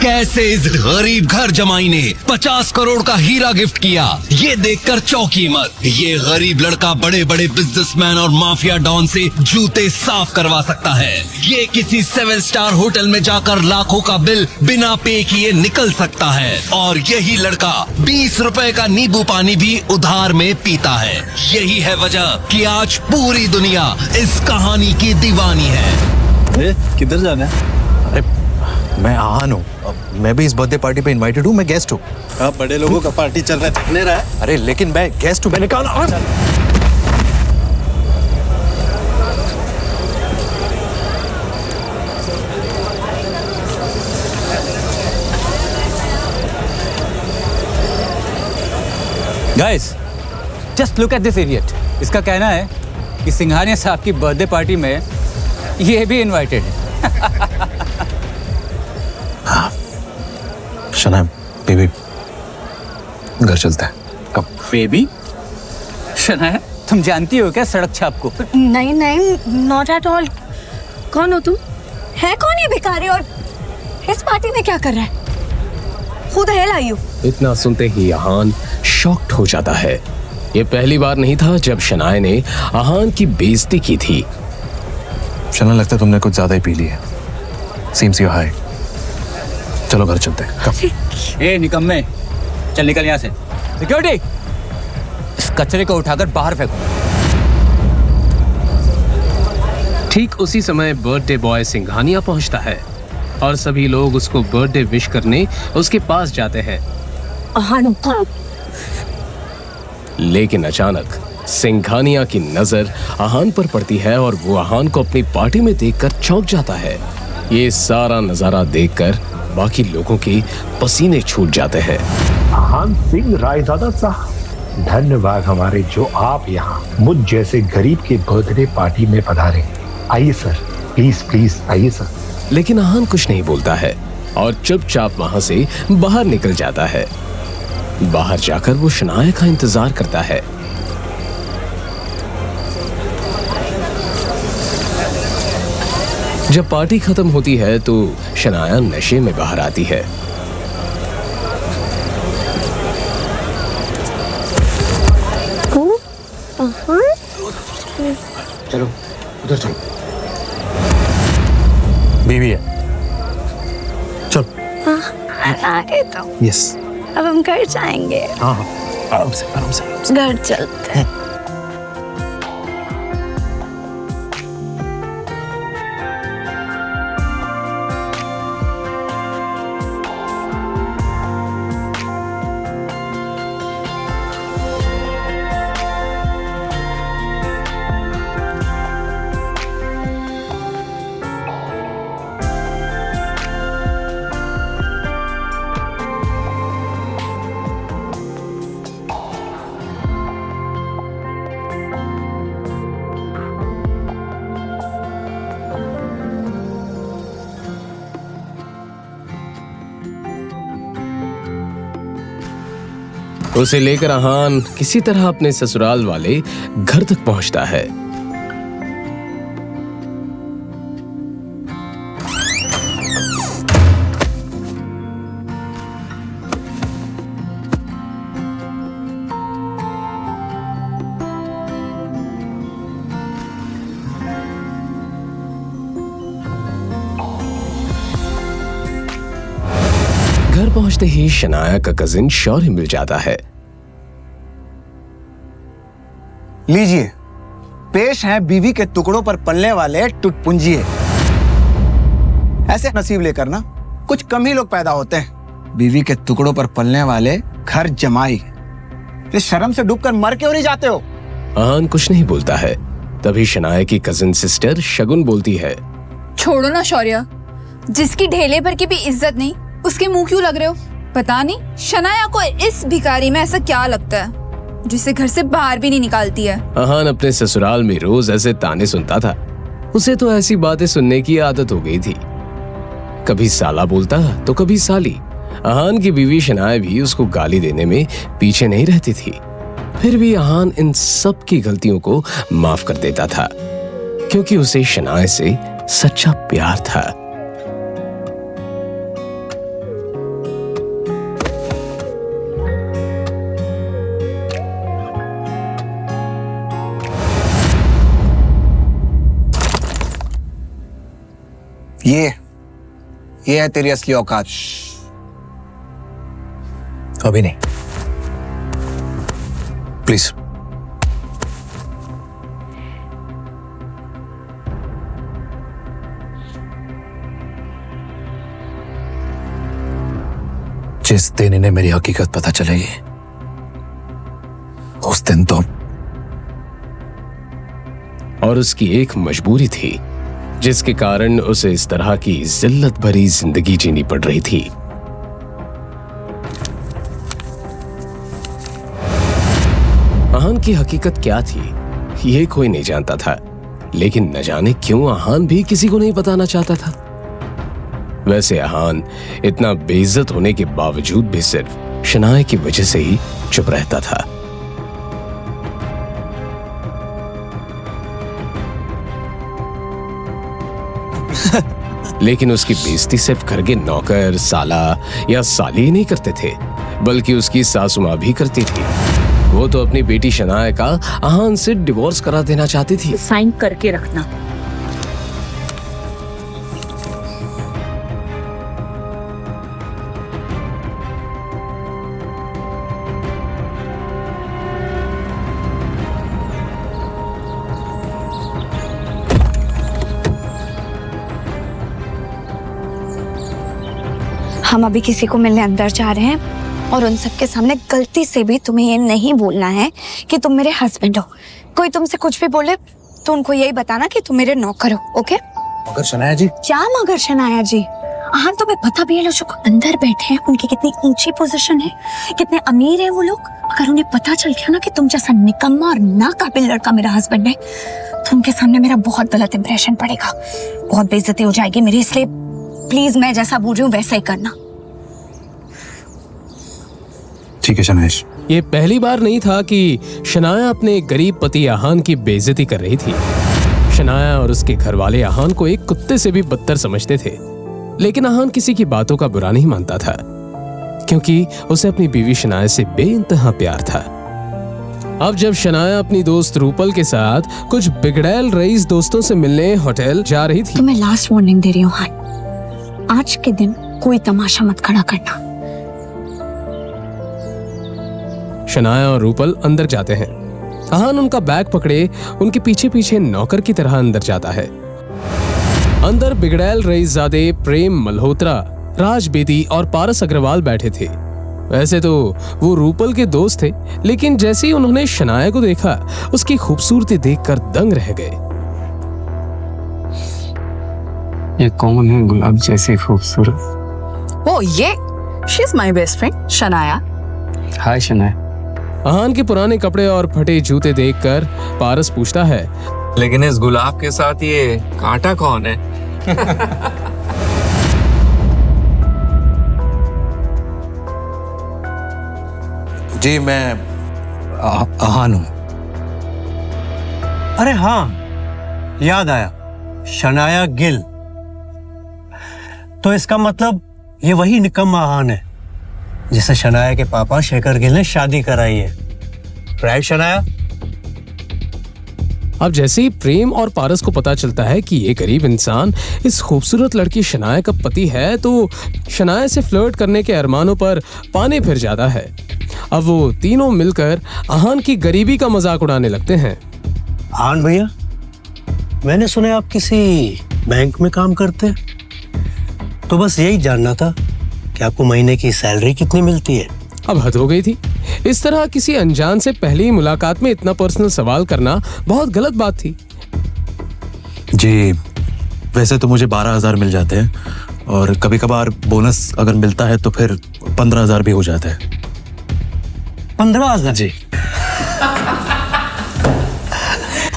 कैसे इस गरीब घर जमाई ने 50 करोड़ का हीरा गिफ्ट किया, ये देखकर चौंकी मत। ये गरीब लड़का बड़े बड़े बिजनेसमैन और माफिया डॉन से जूते साफ करवा सकता है। ये किसी 7 स्टार होटल में जाकर लाखों का बिल बिना पे किए निकल सकता है। और यही लड़का 20 रुपए का नींबू पानी भी उधार में पीता है। यही है वजह कि आज पूरी दुनिया इस कहानी की दीवानी है। किधर जाना है? अरे मैं आहान हूँ, मैं भी इस बर्थडे पार्टी पे इनवाइटेड हूँ, मैं गेस्ट हूँ। हाँ, बड़े लोगों का पार्टी चल रहा है, थकने रहा है। अरे लेकिन मैं गेस्ट हूँ, मैंने कहा ना। Guys, just look at this idiot. इसका कहना है कि सिंघानिया साहब की बर्थडे पार्टी में ये भी इनवाइटेड है। शनाया, बेबी, घर चलते हैं। कब? बेबी? शनाया, तुम जानती हो क्या सड़क छाप को? नहीं नहीं, नॉट एट ऑल। कौन हो तुम? है कौन ये भिखारी और इस पार्टी में क्या कर रहा है? Who the hell are you? इतना सुनते ही आहान शॉक्ड हो जाता है। ये पहली बार नहीं था जब शनाया ने आहान की बेइज्जती की थी। शना, लगता है तुमने कुछ ज्यादा ही पी ली है। Seems you're high. चलो घर चलते हैं। कब? ए निकम्मे, चल निकल यहाँ से। सिक्योरिटी, इस कचरे को उठाकर बाहर फेंको। ठीक उसी समय बर्थडे बॉय सिंघानिया पहुंचता है और सभी लोग उसको बर्थडे विश करने उसके पास जाते हैं। लेकिन अचानक सिंघानिया की नजर आहान पर पड़ती है और वो आहान को अपनी पार्टी में देखकर चौंक जाता है। ये सारा नजारा देखकर बाकी लोगों के पसीने छूट जाते हैं। आहान सिंह रायजादा साहब, धन्यवाद हमारे जो आप यहाँ मुझ जैसे गरीब के बर्थडे पार्टी में पधारे। आइए सर, प्लीज प्लीज आइए सर। लेकिन आहान कुछ नहीं बोलता है और चुपचाप वहां से बाहर निकल जाता है। बाहर जाकर वो शनाया का इंतजार करता है। जब पार्टी खत्म होती है तो शनाया नशे में बाहर आती है। चलो उधर चलो। बीवी है, चल। आगे तो यस, अब हम घर जाएंगे। हाँ हाँ, आराम से आराम से। घर चलते हैं। उसे लेकर आहान किसी तरह अपने ससुराल वाले घर तक पहुंचता है। घर पहुंचते ही शनाया का कजिन शौर्य मिल जाता है। लीजिए, पेश हैं बीवी के टुकड़ों पर पलने वाले टुटपुंजिए। ऐसे नसीब लेकर ना कुछ कम ही लोग पैदा होते हैं। बीवी के टुकड़ों पर पलने वाले घर जमाई। इस शर्म से डूबकर मर क्यों नहीं जाते हो? आहान कुछ नहीं बोलता है। तभी शनाया की कजिन सिस्टर शगुन बोलती है, छोड़ो ना शौर्य, जिसकी ढेले पर की भी इज्जत नहीं उसके मुंह क्यों लग रहे हो? पता नहीं शनाया को इस भिखारी में ऐसा क्या लगता है जिसे घर से बाहर भी नहीं निकालती है। आहान अपने ससुराल में रोज ऐसे ताने सुनता था। उसे तो ऐसी बातें सुनने की आदत हो गई थी। कभी साला बोलता तो कभी साली। आहान की बीवी शनाया भी उसको गाली देने में पीछे नहीं रहती थी। फिर भी आहान इन सब की गलतियों को माफ कर देता था क्योंकि उसे शनाया से सच्चा प्यार था। ये है तेरी असली औकात। अभी नहीं, प्लीज। जिस दिन इन्हें मेरी हकीकत पता चलेगी उस दिन तो। और उसकी एक मजबूरी थी जिसके कारण उसे इस तरह की जिल्लत भरी जिंदगी जीनी पड़ रही थी। आहान की हकीकत क्या थी ये कोई नहीं जानता था, लेकिन न जाने क्यों आहान भी किसी को नहीं बताना चाहता था। वैसे आहान इतना बेइज्जत होने के बावजूद भी सिर्फ शनाया की वजह से ही चुप रहता था। लेकिन उसकी बेइज्जती सिर्फ घर के नौकर, साला या साली ही नहीं करते थे, बल्कि उसकी सासू माँ भी करती थी। वो तो अपनी बेटी शनाया का आहान से डिवोर्स करा देना चाहती थी। साइन करके रखना। हम अभी किसी को मिलने अंदर जा रहे हैं और उन सबके सामने गलती से भी तुम्हें ये नहीं बोलना है कि तुम मेरे हस्बैंड हो। कोई तुमसे कुछ भी बोले तो उनको यही बताना कि तुम मेरे नौकर हो, ओके? मगर शनाया जी। क्या मगर शनाया जी? हाँ, तुम्हें पता भी है लोग जो अंदर बैठे हैं उनकी कितनी ऊंची पोजीशन है, कितने अमीर है वो लोग। अगर उन्हें पता चल गया ना कि तुम जैसा निकम्मा और नाकाबिल लड़का मेरा हस्बैंड है तो उनके सामने मेरा बहुत गलत इंप्रेशन पड़ेगा, बहुत बेइज्जती हो जाएगी मेरी। इसलिए प्लीज मैं जैसा बोल रही हूँ वैसा ही करना। ठीक है शनाइश। ये पहली बार नहीं था कि शनाया अपने गरीब पति आहान की बेइज्जती कर रही थी। शनाया और उसके घर वाले आहान को एक कुत्ते से भी बदतर समझते थे, लेकिन आहान किसी की बातों का बुरा नहीं मानता था, क्योंकि उसे अपनी बीवी शनाया से बेइंतहा प्यार था। अब जब शनाया अपनी दोस्त रूपल के साथ कुछ बिगड़ैल रईस दोस्तों से मिलने होटल जा रही थी। तुम्हें लास्ट वार्निंग दे रही हूँ हान, आज के दिन कोई तमाशा मत खड़ा करना। शनाया और रूपल अंदर जाते हैं। आहान उनका बैग पकड़े उनके पीछे पीछे नौकर की तरह अंदर जाता है। अंदर बिगड़ैल रईसजादे प्रेम मल्होत्रा, राज बेदी और पारस अग्रवाल बैठे थे। वैसे तो वो रूपल के दोस्त थे, लेकिन जैसे ही उन्होंने शनाया को देखा उसकी खूबसूरती देखकर दंग रह गए। ये कौन है गुलाब जैसी खूबसूरत? ओ ये she is my best friend Shanaya. Hi Shanaya. Aahan के पुराने कपड़े और फटे जूते देखकर पारस पूछता है, लेकिन इस गुलाब के साथ ये कांटा कौन है? जी मैं आहान हूं। अरे हाँ, याद आया, शनाया गिल। तो इसका मतलब ये वही निकम्मा आहान है जिसे शनाया के पापा शेखर गिल ने शादी कराई है, राइट शनाया? अब जैसे ही प्रेम और पारस को पता चलता है कि ये गरीब इंसान इस खूबसूरत लड़की शनाया का पति है, तो शनाया से फ्लर्ट करने के अरमानों पर पानी फिर जाता है। अब वो तीनों मिलकर आहान की गरीबी का मजाक उड़ाने लगते हैं। आहान भैया, मैंने सुना आप किसी बैंक में काम करते हैं, तो बस यही जानना था कि आपको महीने की सैलरी कितनी मिलती है? अब हद हो गई थी। इस तरह किसी अनजान से पहली मुलाकात में इतना पर्सनल सवाल करना बहुत गलत बात थी। जी वैसे तो मुझे 12,000 मिल जाते हैं, और कभी कभार बोनस अगर मिलता है तो फिर 15,000 भी हो जाता है। 15,000? जी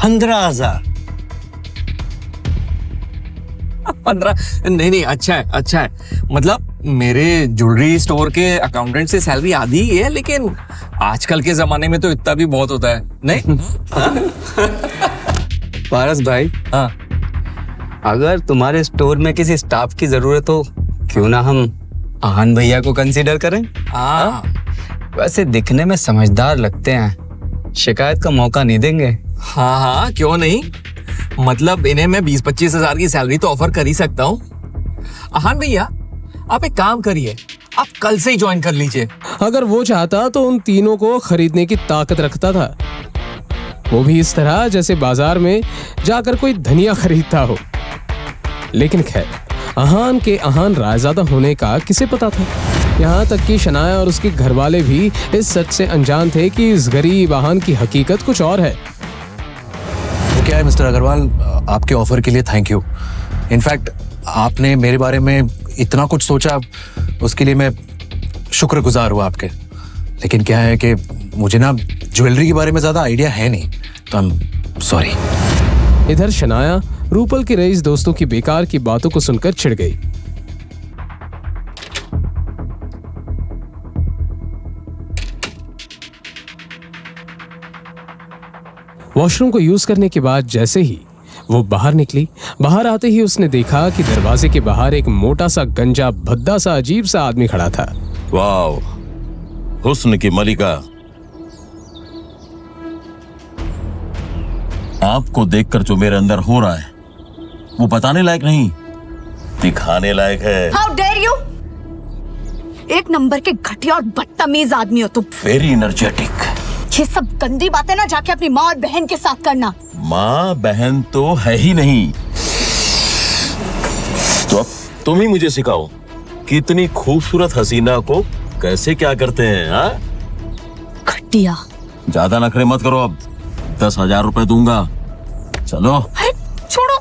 15,000? 15? नहीं, अच्छा है। मतलब मेरे ज्वेलरी स्टोर के अकाउंटेंट से सैलरी आधी ही है, लेकिन आजकल के जमाने में तो इतना भी बहुत होता है, नहीं? पारस भाई, हाँ, अगर तुम्हारे स्टोर में किसी स्टाफ की जरूरत हो, क्यों ना हम आहान भैया को कंसीडर करें? हाँ। वैसे दिखने में समझदार लगते हैं, शिकायत का मौका नहीं देंगे। हाँ, क्यों नहीं। मतलब इन्हें मैं 20-25 हजार की सैलरी तो ऑफर कर ही सकता हूँ। आहान भैया, आप एक काम करिए, आप कल से ही ज्वाइन कर लीजिए। अगर वो चाहता तो उन तीनों को खरीदने की ताकत रखता था, वो भी इस तरह जैसे बाजार में जाकर कोई धनिया खरीदता हो। लेकिन खैर, अहान के अहान रायजादा होने का किसे पता था। यहाँ तक कि शनाया और उसके घर वाले भी इस सच से अनजान थे कि इस गरीब अहान की हकीकत कुछ और है। वो क्या है मिस्टर अग्रवाल, आपके ऑफर के लिए थैंक यू। इनफैक्ट आपने मेरे बारे में इतना कुछ सोचा, उसके लिए मैं शुक्रगुजार हुआ आपके। लेकिन क्या है कि मुझे ना ज्वेलरी के बारे में ज्यादा आइडिया है नहीं, तो आई एम सॉरी। इधर शनाया रूपल के रईस दोस्तों की बेकार की बातों को सुनकर छिड़ गई। वॉशरूम को यूज करने के बाद जैसे ही वो बाहर निकली, बाहर आते ही उसने देखा कि दरवाजे के बाहर एक मोटा सा गंजा भद्दा सा अजीब सा आदमी खड़ा था। वाओ, हुस्न की मलिका, आपको देखकर जो मेरे अंदर हो रहा है वो बताने लायक नहीं, दिखाने लायक है। How dare you! एक नंबर के घटिया और बदतमीज आदमी हो तुम। Very energetic. ये सब गंदी बातें ना जाके अपनी माँ और बहन के साथ करना। माँ बहन तो है ही नहीं, तो अब तुम ही मुझे सिखाओ कि इतनी खूबसूरत हसीना को कैसे क्या करते हैं। हाँ, घटिया। ज्यादा नखरे मत करो, अब 10,000 रुपए दूंगा। चलो छोड़ो।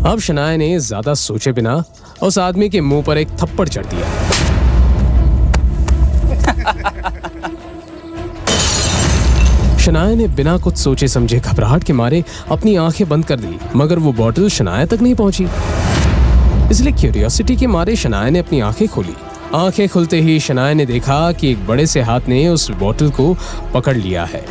अब शनाया ने ज्यादा सोचे बिना उस आदमी के मुंह पर एक थप्पड़ चढ़ दिया। शनाया ने बिना कुछ सोचे समझे घबराहट के मारे अपनी आंखें बंद कर दी, मगर वो बोतल शनाया तक नहीं पहुंची। इसलिए क्यूरियोसिटी के मारे शनाया ने अपनी आंखें खोली। आंखें खुलते ही शनाया ने देखा कि एक बड़े से हाथ ने उस बोतल को पकड़ लिया है।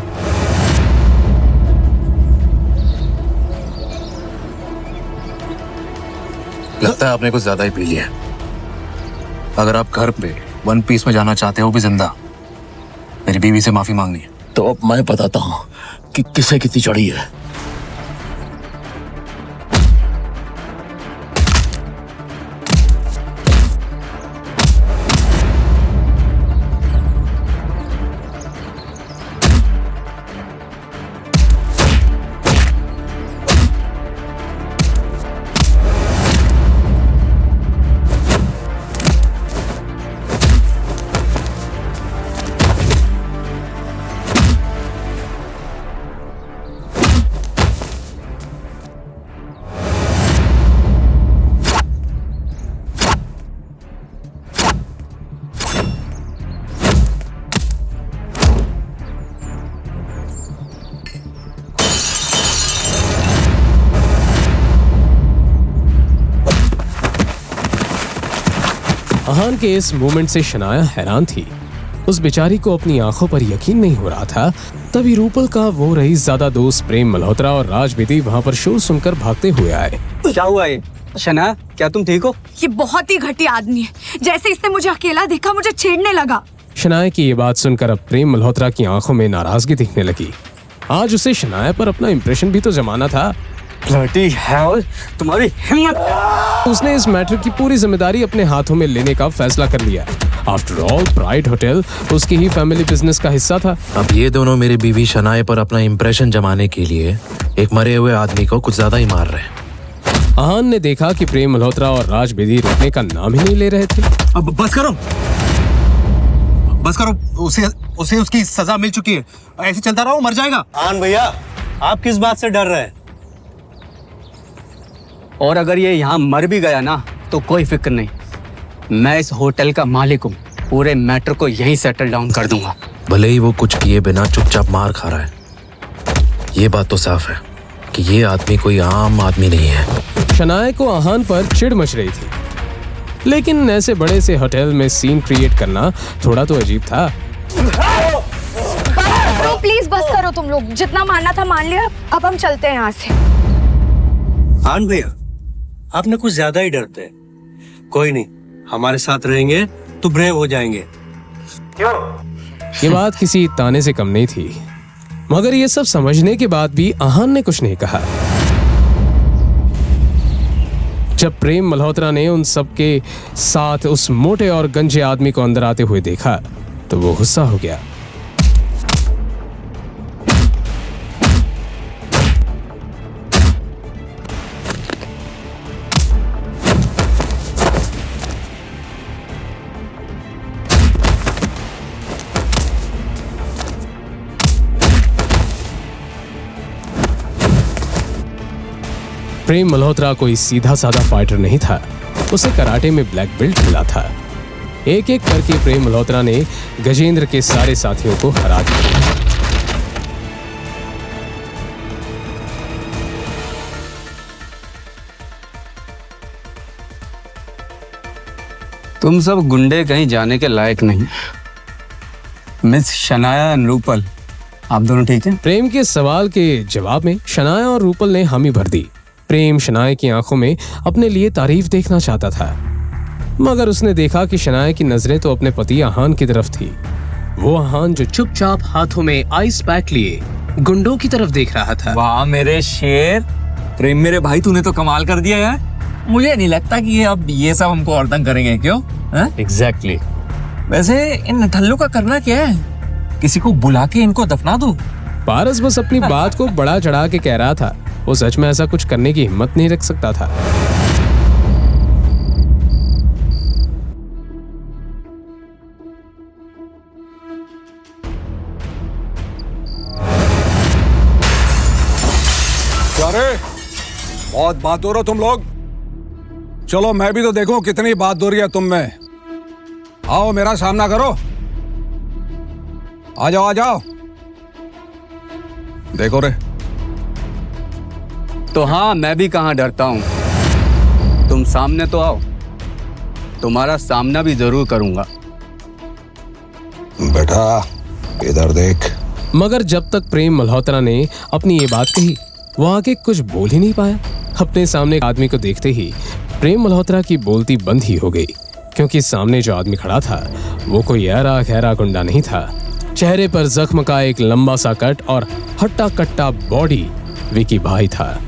लगता है आपने कुछ ज्यादा ही पी लिया। अगर आप घर पे वन पीस में जाना चाहते हो भी जिंदा, मेरी बीवी से माफी मांगनी है। तो अब मैं बताता हूँ कि किसे कितनी चढ़ी है। अहान के इस मूवमेंट से शनाया हैरान थी। उस बेचारी को अपनी आंखों पर यकीन नहीं हो रहा था। तभी रूपल का वो रईस ज़्यादा दोस्त प्रेम मल्होत्रा और राज बेदी वहां पर शोर सुनकर भागते हुए आए। क्या हुआ ये? शनाया, क्या तुम ठीक हो? ये बहुत ही घटिया आदमी है। जैसे इसने मुझे अकेला देखा, मुझे छेड़ने लगा। शनाया की ये बात सुनकर अब प्रेम मल्होत्रा की आंखों में नाराजगी दिखने लगी। आज उसे शनाया पर अपना इंप्रेशन भी तो जमाना था। तुम्हारी हिम्मत! उसने इस मैटर की पूरी जिम्मेदारी अपने हाथों में लेने का फैसला कर लिया। आफ्टर ऑल, प्राइड होटल उसकी ही फैमिली बिजनेस का हिस्सा था। अब ये दोनों मेरी बीवी शनाया पर अपना इंप्रेशन जमाने के लिए एक मरे हुए आदमी को कुछ ज्यादा ही मार रहे हैं। अहान ने देखा कि प्रेम मल्होत्रा और राज बेदी रुकने का नाम ही नहीं ले रहे थे। अब बस करो, बस करो। उसे उसकी सजा मिल चुकी है। ऐसे चलता रहो, मर जाएगा। आन भैया, आप किस बात से डर रहे हैं? और अगर ये यहाँ मर भी गया ना तो कोई फिक्र नहीं, मैं इस होटल का मालिक हूँ। पूरे मैटर को यहीं सेटल डाउन कर दूंगा। भले ही वो कुछ किए बिना चुपचाप मार खा रहा है, ये बात तो साफ है कि ये आदमी कोई आम आदमी नहीं है। शनाया को अहान पर चिढ़ मच रही थी, लेकिन ऐसे बड़े से होटल में सीन क्रिएट करना थोड़ा तो अजीब था। प्लीज बस करो तुम लोग। जितना मानना था मान लिया, अब हम चलते हैं यहाँ से। आन भैया, आपने कुछ ज्यादा ही डरते हैं। कोई नहीं, हमारे साथ रहेंगे तो ब्रेव हो जाएंगे। ये बात किसी ताने से कम नहीं थी, मगर ये सब समझने के बाद भी अहान ने कुछ नहीं कहा। जब प्रेम मल्होत्रा ने उन सब के साथ उस मोटे और गंजे आदमी को अंदर आते हुए देखा तो वो गुस्सा हो गया। प्रेम मल्होत्रा कोई सीधा साधा फाइटर नहीं था, उसे कराटे में ब्लैक बेल्ट मिला था। एक एक करके प्रेम मल्होत्रा ने गजेंद्र के सारे साथियों को हरा दिया। तुम सब गुंडे कहीं जाने के लायक नहीं। मिस शनाया एंड रूपल, आप दोनों ठीक हैं? प्रेम के सवाल के जवाब में शनाया और रूपल ने हामी भर दी। प्रेम शनाया की आंखों में अपने लिए तारीफ देखना चाहता था, मगर उसने देखा कि शनाया की नजरें तो अपने पति आहान की तरफ थी। वो आहान जो चुपचाप हाथों में आइस पैक लिए गुंडों की तरफ देख रहा था। वाह मेरे शेर, प्रेम मेरे भाई, तूने तो कमाल कर दिया यार। मुझे नहीं लगता कि ये सब हमको और तंग करेंगे, क्यों? एग्जैक्टली। वैसे इन नठल्लों का करना क्या है? किसी को बुला के इनको दफना दो। पारस बस अपनी बात को बड़ा चढ़ा के कह रहा था, वो सच में ऐसा कुछ करने की हिम्मत नहीं रख सकता था। अरे बहुत बहादुर हो तुम लोग। चलो मैं भी तो देखूं कितनी बहादुरी है तुम में। आओ मेरा सामना करो, आ जाओ आ जाओ। देखो रे। तो हाँ, मैं भी कहाँ डरता हूँ। तुम सामने तो आओ, तुम्हारा सामना भी जरूर करूंगा। बेटा इधर देख। मगर जब तक प्रेम मल्होत्रा ने अपनी ये बात कही, वो आगे कुछ बोल ही नहीं पाया। अपने सामने एक आदमी को देखते ही प्रेम मल्होत्रा की बोलती बंद ही हो गई, क्योंकि सामने जो आदमी खड़ा था वो कोई ऐरा खैरा गुंडा नहीं था। चेहरे पर जख्म का एक लंबा सा कट और हट्टा कट्टा बॉडी विकी भाई था।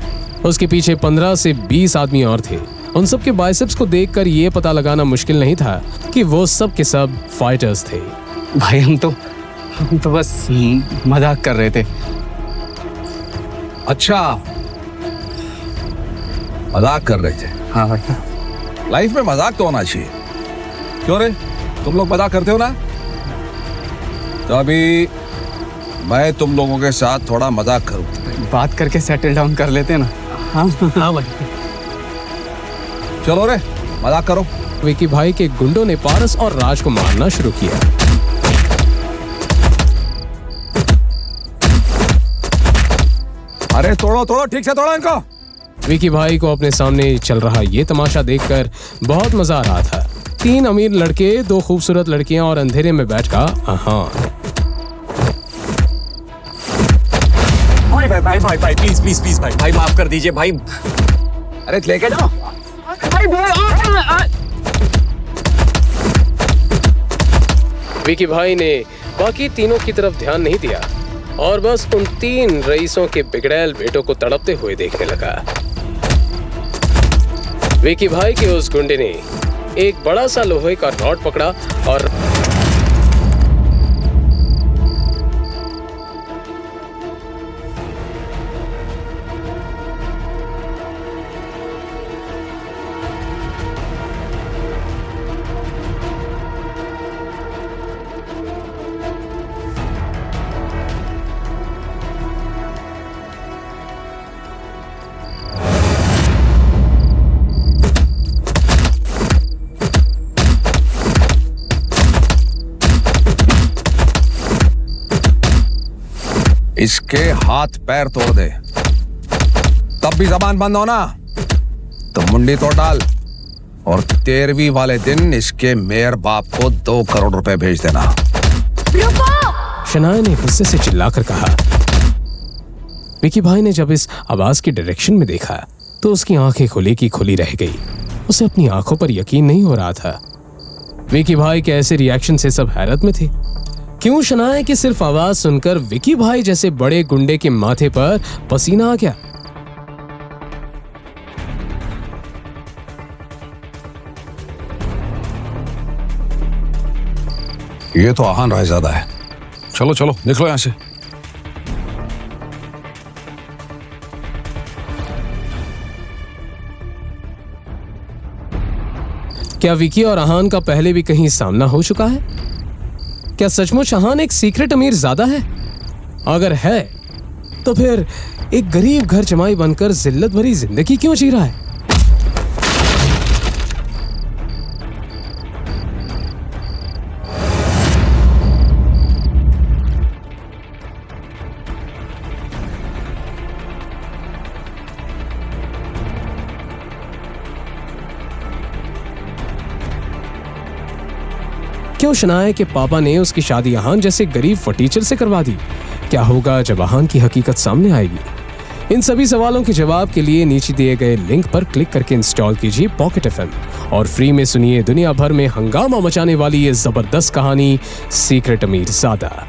उसके पीछे 15 से 20 आदमी और थे। उन सब के बाइसेप्स को देखकर ये पता लगाना मुश्किल नहीं था कि वो सब के सब फाइटर्स थे। भाई हम तो बस मजाक कर रहे थे। अच्छा, मजाक कर रहे थे? हाँ भाई। लाइफ में मजाक तो होना चाहिए। क्यों रे, तुम लोग मजाक करते हो ना? तो अभी मैं तुम लोगों के साथ थोड़ा मजाक करूं। बात करके सेटल डाउन कर लेते हैं ना। हाँ हाँ भाई। चलो रे, मजाक करो। विकी भाई के गुंडों ने पारस और राज को मारना शुरू किया। अरे तोड़ो तोड़ो, ठीक से तोड़ो इनको। विकी भाई को अपने सामने चल रहा ये तमाशा देखकर बहुत मजा आ रहा था। 3 अमीर लड़के, 2 खूबसूरत लड़कियां और अंधेरे में बैठकर आहान। भाई प्लीज भाई माफ कर दीजिए भाई। अरे लेके जाओ। विकी भाई ने बाकी तीनों की तरफ ध्यान नहीं दिया और बस उन 3 रईसों के बिगड़ैल बेटों को तड़पते हुए देखने लगा। विकी भाई के उस गुंडे ने एक बड़ा सा लोहे का रॉड पकड़ा और इसके हाथ पैर तोड़ दे, तब भी जबान बंद हो ना तो मुंडी तोड़ डाल। और 13वीं वाले दिन इसके मेयर बाप को 2 करोड़ रुपए भेज देना। शनाया ने गुस्से से चिल्लाकर कहा। विकी भाई ने जब इस आवाज की डायरेक्शन में देखा तो उसकी आंखें खुली की खुली रह गई। उसे अपनी आंखों पर यकीन नहीं हो रहा था। विकी भाई के ऐसे रिएक्शन से सब हैरत में थे। क्यों शनाया कि सिर्फ आवाज सुनकर विकी भाई जैसे बड़े गुंडे के माथे पर पसीना आ गया। ये तो आहान रायजादा है। चलो चलो निकलो यहां से। क्या विकी और आहान का पहले भी कहीं सामना हो चुका है? क्या सचमुच आहान एक सीक्रेट अमीर ज़्यादा है? अगर है तो फिर एक गरीब घर जमाई बनकर जिल्लत भरी जिंदगी क्यों जी रहा है? क्यों शनाया के पापा ने उसकी शादी आहान जैसे गरीब फटीचर से करवा दी? क्या होगा जब आहान की हकीकत सामने आएगी? इन सभी सवालों के जवाब के लिए नीचे दिए गए लिंक पर क्लिक करके इंस्टॉल कीजिए पॉकेट FM और फ्री में सुनिए दुनिया भर में हंगामा मचाने वाली ये जबरदस्त कहानी सीक्रेट अमीर ज़ादा।